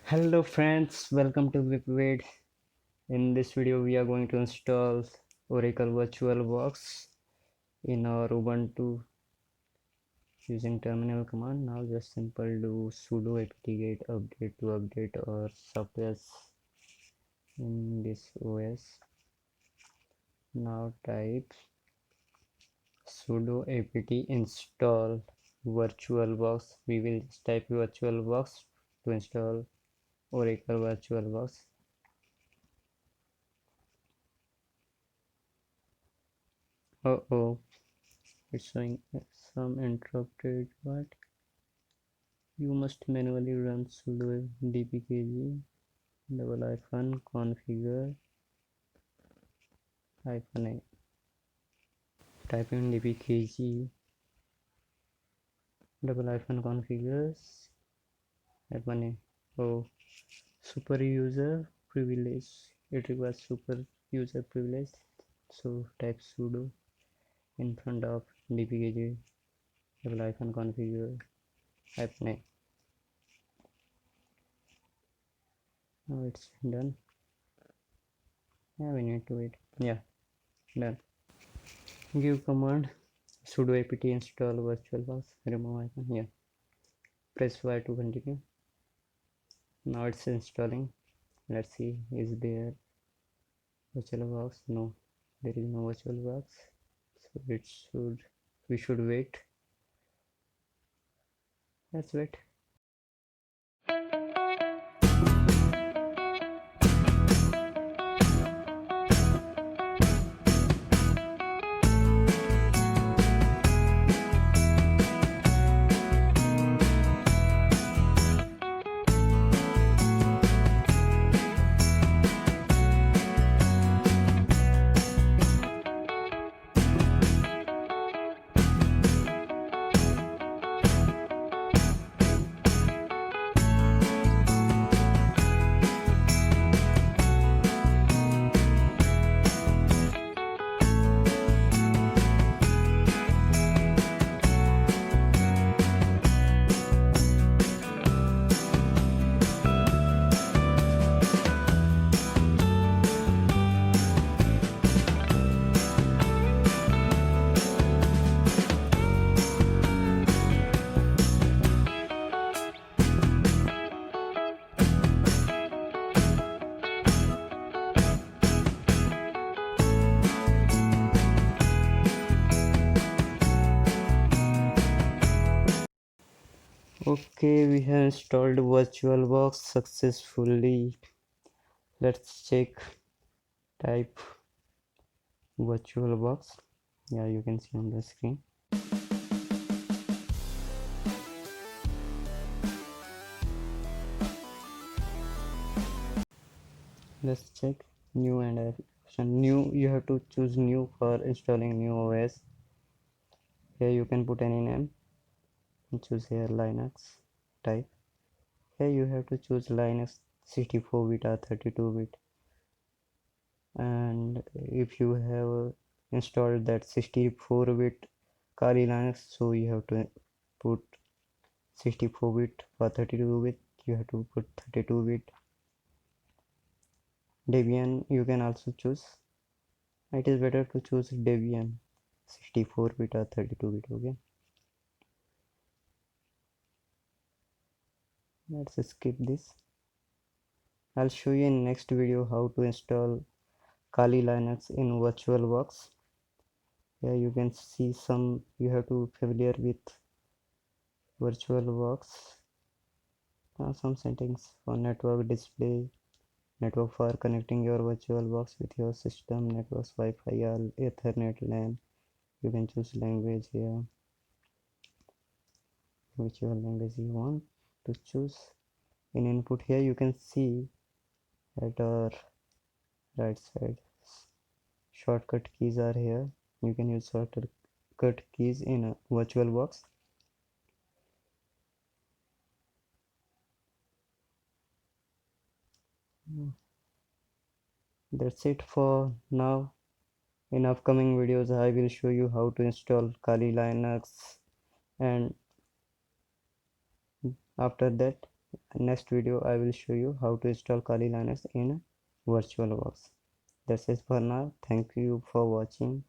Hello friends, welcome to VipVid. In this video we are going to install Oracle VirtualBox in our Ubuntu using terminal command. Now just simple do sudo apt-get update to update our software in this OS. Now type sudo apt install VirtualBox. We will just type VirtualBox to install Oracle VirtualBox. Oh, it's showing some interrupted, but you must manually run sudo dpkg -configure -a. Type in dpkg -configures -a. Oh, super user privilege. It requires super user privilege. So type sudo in front of dpkg -configure -a. Now it's done. Yeah, we need to wait. Yeah, done. Give command sudo apt install virtualbox remove icon here. Press Y to continue. Now it's installing. Let's see, is there virtualbox? No, there is no virtualbox. So we should wait. Let's wait. Okay, we have installed virtualbox successfully. Let's check. Type virtualbox. Yeah, you can see on the screen. Let's check new and option. New, you have to choose new for installing new OS. Here you can put any name and choose here Linux type. Here you have to choose Linux 64-bit or 32-bit, and if you have installed that 64-bit Kali Linux, so you have to put 64-bit. For 32-bit you have to put 32-bit. Debian you can also choose. It is better to choose Debian 64-bit or 32-bit. Okay, let's skip this. I'll show you in next video how to install Kali Linux in VirtualBox. Here you can see some, you have to familiar with VirtualBox. Some settings for network display, network for connecting your VirtualBox with your system, networks, Wi-Fi or Ethernet LAN. You can choose language here, whichever language you want to choose. In input here you can see at our right side shortcut keys are here. You can use shortcut keys in a VirtualBox. That's it for now. In upcoming videos I will show you how to install Kali Linux, and after that next video I will show you how to install Kali Linux in VirtualBox. That's it for now. Thank you for watching.